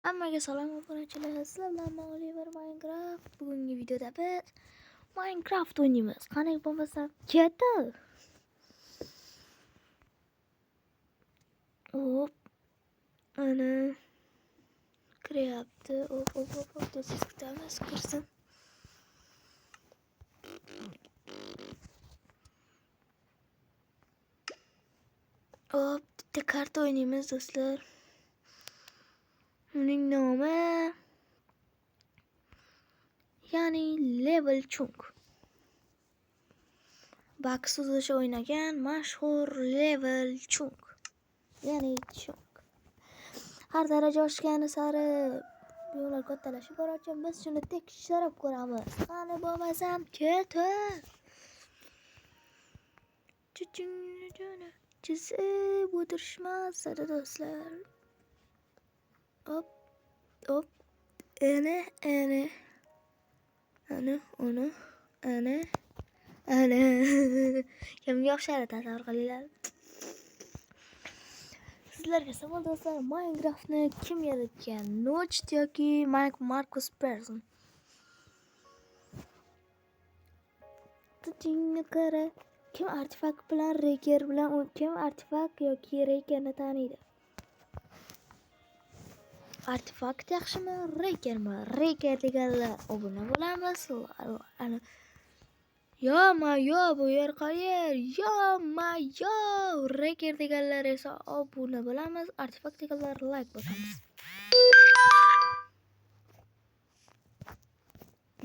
Hammaga salom obunachilar. Sizlar bilan men Oliver Minecraft. Bugungi videoda biz Minecraft o'ynaymiz. Qani bo'lmasam keti. Hop. Ana kiryapti. Hop. Siz kutamiz kirsin. Hop, bitta karta o'ynaymiz do'stlar. Uning nomi ya'ni Level Chung. Baksiz o'sha o'ynagan mashhur Level Chung. Ya'ni Chung. Har daraja oshgani sari yo'llar kattalashib borarkan biz shuni tekshirib ko'ramiz. Qani bo'lmasam keti. Chizib o'tirishmas do'stlar. Hop. Ana. Kimga o'xshaydi tasavvur qilinglar. Sizlarga savol do'stlar, Minecraftni kim yaratgan? Notch yoki Marcus Persson? Tutingni qara. Kim artefakt bilan Reker bilan kim artefakt yoki Rekerni taniydi? Artefakt yaxshimi, Rekermi? Reker deganlar obuna bo'lamiz. Yo, bu yer qayer? Yo. Reker deganlar esa obuna bo'lamiz. Artefakt deganlar like bosamiz.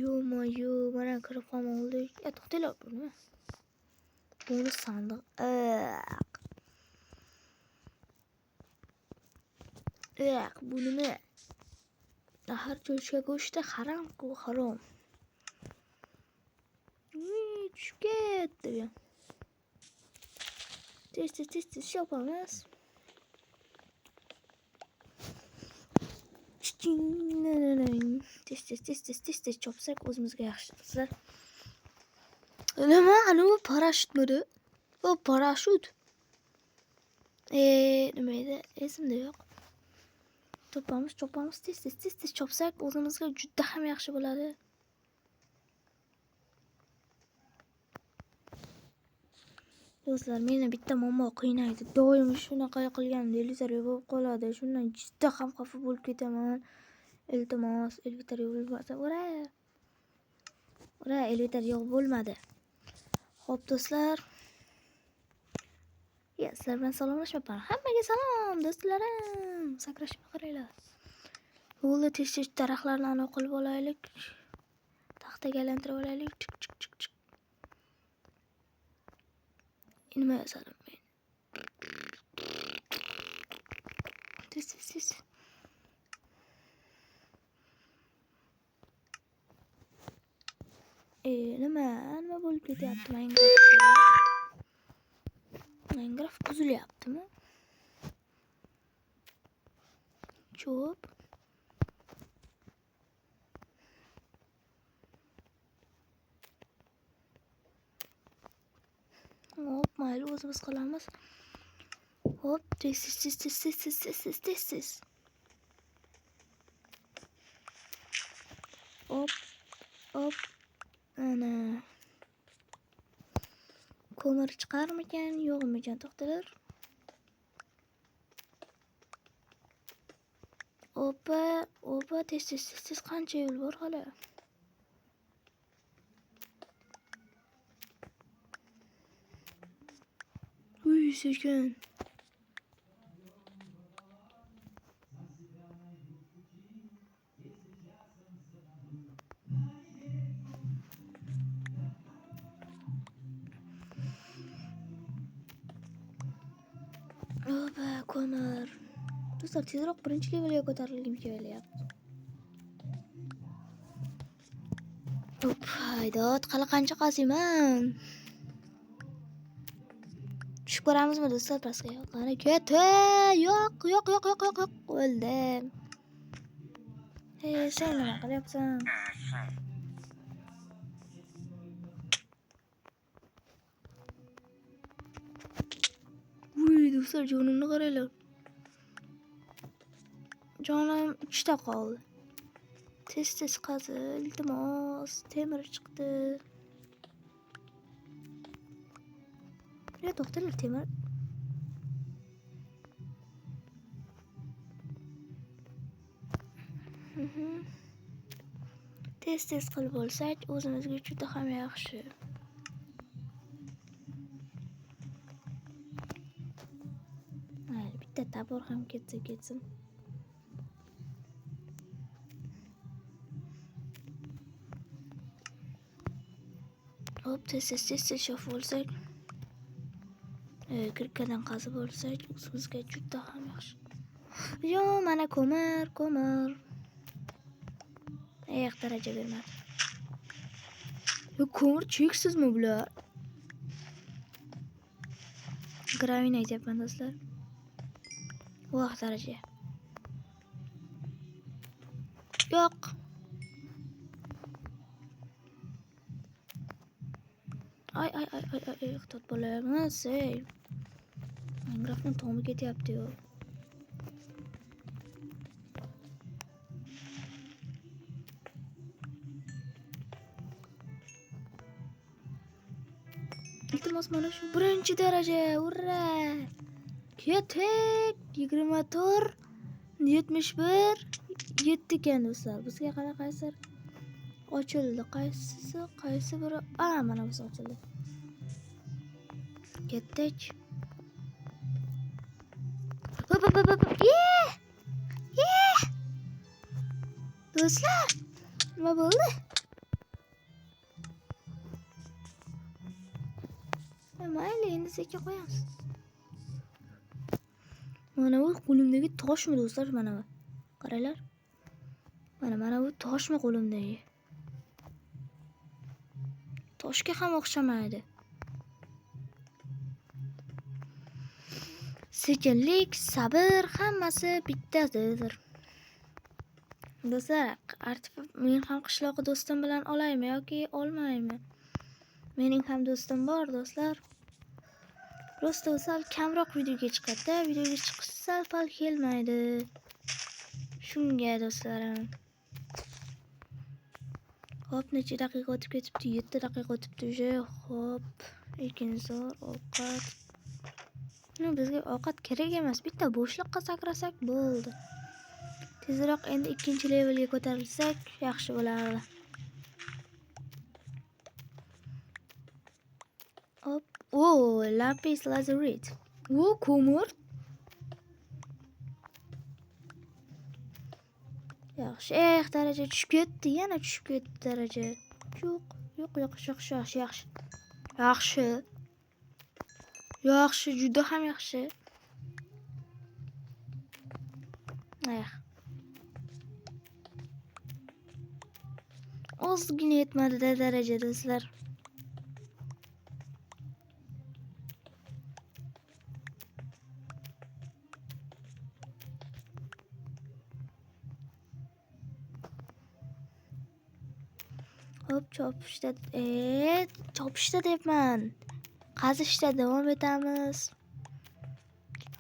Yo, mana kirib qoldik. To'xtanglar buni. Bu sandiq. Bu nima? Har cho'chqa go'shti harom-ku, harom. Tushib ketdi. Tez yopamiz. Tez chopsak o'zimizga yaxshi. Sizlar nima? Ana bu parashyutmidi? Bu parashyut. Nima edi? Esimda yo'q. Chopamiz. Tez chopsak o'zimizga juda ham yaxshi bo'ladi. Do'stlar, meni bitta muammo qiynaydi. Doim shunaqa qilgan televizor bo'lib qoladi. Shundan juda ham xafa bo'lib ketaman. Iltimos, televizor bo'lmasa, ora, televizor yo'q bo'lmadi. Xo'p do'stlar. Sizlar bilan salomlashmayapman. Hammaga salom do'stlarim. Sakrashib qaranglar. Yo'lda tez daraxtlarni aniq qilib olaylik. Taxtaga aylantirib olaylik. Chik. Nima yozadim men? Tez. Nima bo'lib ketyapti Minecraft buzilyaptimi? Cho'p. Hop, mayli o'zimiz qilamiz. Hop, tez. Hop. Ana. Ko'mir chiqarmikan, yo'qmikan, to'xtalar. Opa, tez qancha yo'l bor hali? Sekin. Opa, ko'mir. Do'stlar, tezroq birinchi levelga ko'tarilgim kelyapti. Haydot, qancha qaziyman. Tushib ko'ramizmi do'stlar pastga? Qani keti. Yo'q. O'ldim. Sen nima qilyapsan? Do'stlar, jonimni qaranglar. Jonim 3 ta qoldi. Tez qazil, iltimos, temir chiqdi. Ya to'xtalar temir. Tez qilib bo'lsak, o'zimizga juda ham yaxshi. Mayli, bitta tabor ham ketsin. Hop, tez shof bo'lsak. Kirkadan qazib bo'lsak, o'zimizga juda ham yaxshi. Yo, mana ko'mir. Daraja bermadi. Yo, ko'mir cheksizmi bular? Gravin aytyapman do'stlar. Voh, daraja. Yo'q. Ay, ehtiyot bo'layapmiz. Minecraftning tomi ketyapti-yu. Iltimos, mana shu birinchi daraja. Urra! Ketek 24 71 7 ekan do'stlar. Bizga qaysi ochildi? Qaysi biri? Mana bu ochildi. Ketdik. Hop. Do'stlar, nima bo'ldi? Mayli, endi sekin qo'yamiz. Mana bu qo'limdagi toshmi do'stlar, mana bu. Qaranglar. Mana bu toshmi qo'limdagi? Toshga ham o'xshamaydi. Sekinlik, sabr hammasi bittadir. Do'stlar, men ham qishloqi do'stim bilan olaymi yoki olmaymi? Mening ham do'stim bor, do'stlar. Prosta sal kamroq videoga chiqadi. Videoga chiqish sal kelmaydi. Shunga do'stlarim. Hop, necha daqiqa o'tib ketibdi? 7 daqiqa o'tibdi уже. Hop, ekinzor ovqat. Bizga ovqat kerak emas. Bitta bo'shliqqa sakrasak bo'ldi. Tezroq endi 2-levelga ko'tarilsak yaxshi bo'lardi. Hop. Lapis lazuli. Ko'mir. Yaxshi. Daraja tushib ketdi. Yana tushib ketdi daraja. Yo'q, yaxshi, juda ham yaxshi. Ozgina yetmadi-da daraja do'stlar. Hop, chopishda deyapman. Qazishda davom etamiz.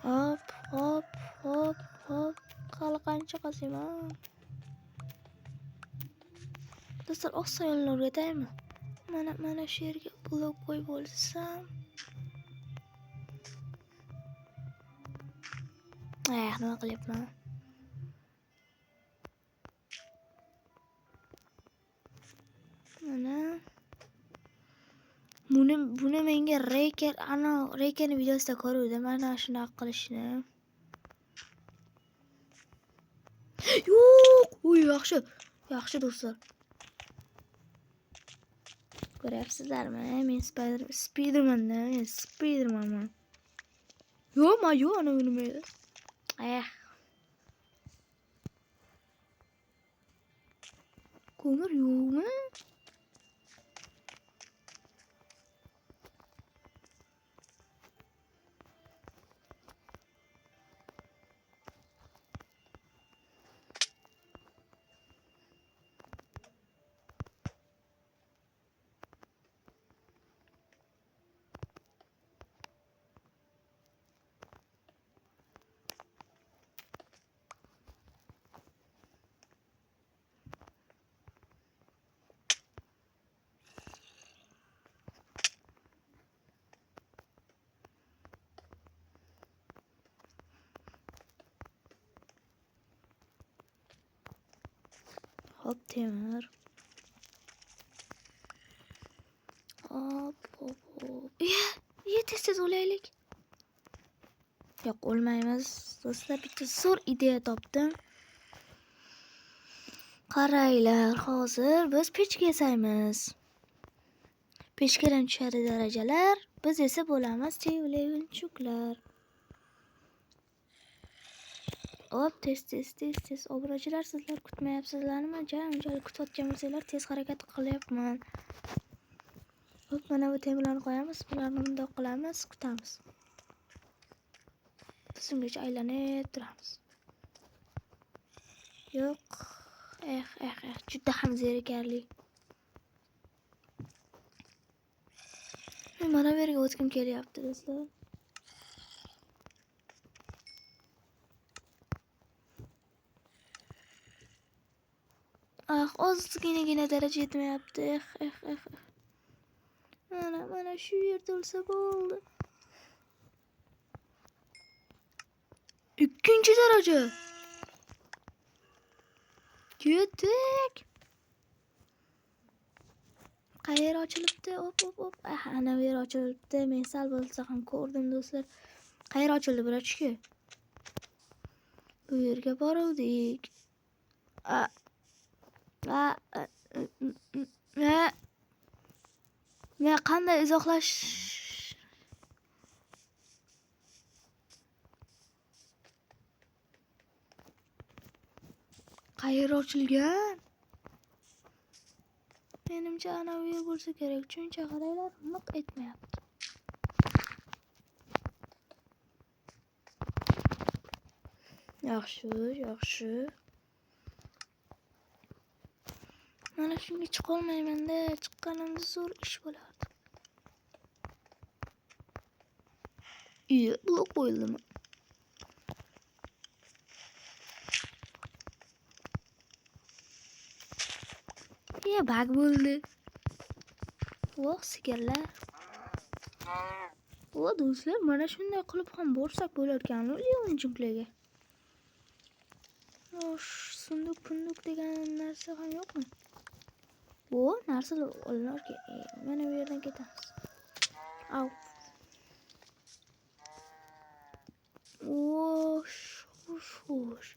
Hop. Hali qancha qaziyman? Do'stlar, osonlar o'rgataymi? Mana shu yerga blok qo'yib bo'lsam. Nima qilyapman? Mana buni menga Reykerning videosida ko'rdim, mana shunaqa qilishni. Yo'q, yaxshi do'stlar. Ko'ryapsizlarmi? Men Spidermanman. Yo'q, ana nima edi? Ko'mir yo'qmi? Hop, temir. Hop, hop, hop. Tez o'laylik. Yo'q, o'lmaymiz. Do'stlar, bitta zo'r ideya topdim. Qaranglar, hozir biz pechka yasaymiz. Pechkadan tushadi darajalar, biz esa bo'lamiz chuklar. Hop, tez. Obrachilar, sizlar kutmayapsizlarmi? Unchalik kutayotgan bo'lsanglar, tez harakat qilyapman. Hop, mana bu temirlarni qo'yamiz, bularni bundoq qilamiz, kutamiz. Tizimgacha aylanib turamiz. Yo'q. Juda ham zerikarli. Mana bu yerga o'tkim kelyapti, do'stlar. Ozginagina daraja yetmayapti. Mana shu yerda bo'lsa bo'ldi. 2-daraja. Ketdik. Qayer ochilibdi? Hop. Ana bu yer ochilibdi. Men sal bo'lsa ham ko'rdim, do'stlar. Qayer ochildi, bular-chi? Bu yerga boruvdik. Men qanday izohlash? Qayer ochilgan? Menimcha ana bu yer bo'lsa kerak. Chunki qaranglar, miq etmayapti. Yaxshi. Mana shunga chiqolmayman-da. Chiqqanimda zo'r ish bo'lardi. Blok qo'yildimi? Bug bo'ldi. Sigirlar. Do'stlar, mana shunday qilib ham borsak bo'larkan-ku, o'yinchilarga. Sunduk degan narsa ham yo'qmi? Narsalar olinar kerak. Mana bu yerdan ketamiz. Xo'sh.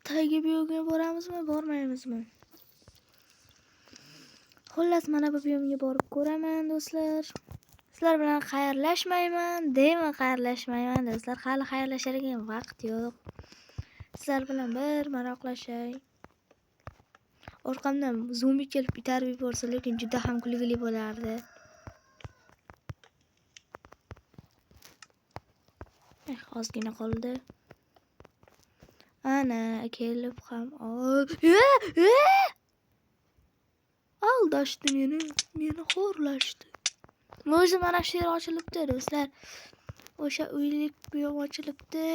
Tagiga biyomga boramizmi, bormaymizmi? Xullas, mana bu biyomga borib ko'raman, do'stlar. Sizlar bilan xayrlashmayman, do'stlar. Hali xayrlashadigan vaqt yo'q. Sizlar bilan bir maroqlashay. Orqamdan zombi kelib itarib yuborsa, lekin juda ham kulgili bo'lardi. Ozgina qoldi. Ana, kelib ham. Aldashdi meni xo'rlashdi. O'zi mana shu yer ochilibdi, do'stlar. O'sha uylik buyom ochilibdi.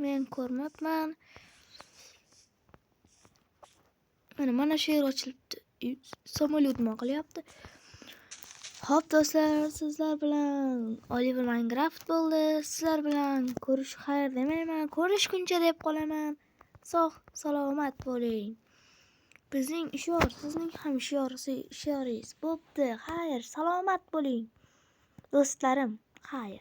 Men ko'rmabman. Mana shu yer ochilibdi. Samolyot nima qilyapti? Hop, do'stlar, sizlar bilan Oliver Minecraft bo'ldi. Sizlar bilan ko'rish xayr demayman. Ko'rishguncha deb qolaman. Sog' salomat bo'ling. Bizning ishyor, sizning ham ishyoringiz bo'pti. Xayr, salomat bo'ling. Do'stlarim, xayr.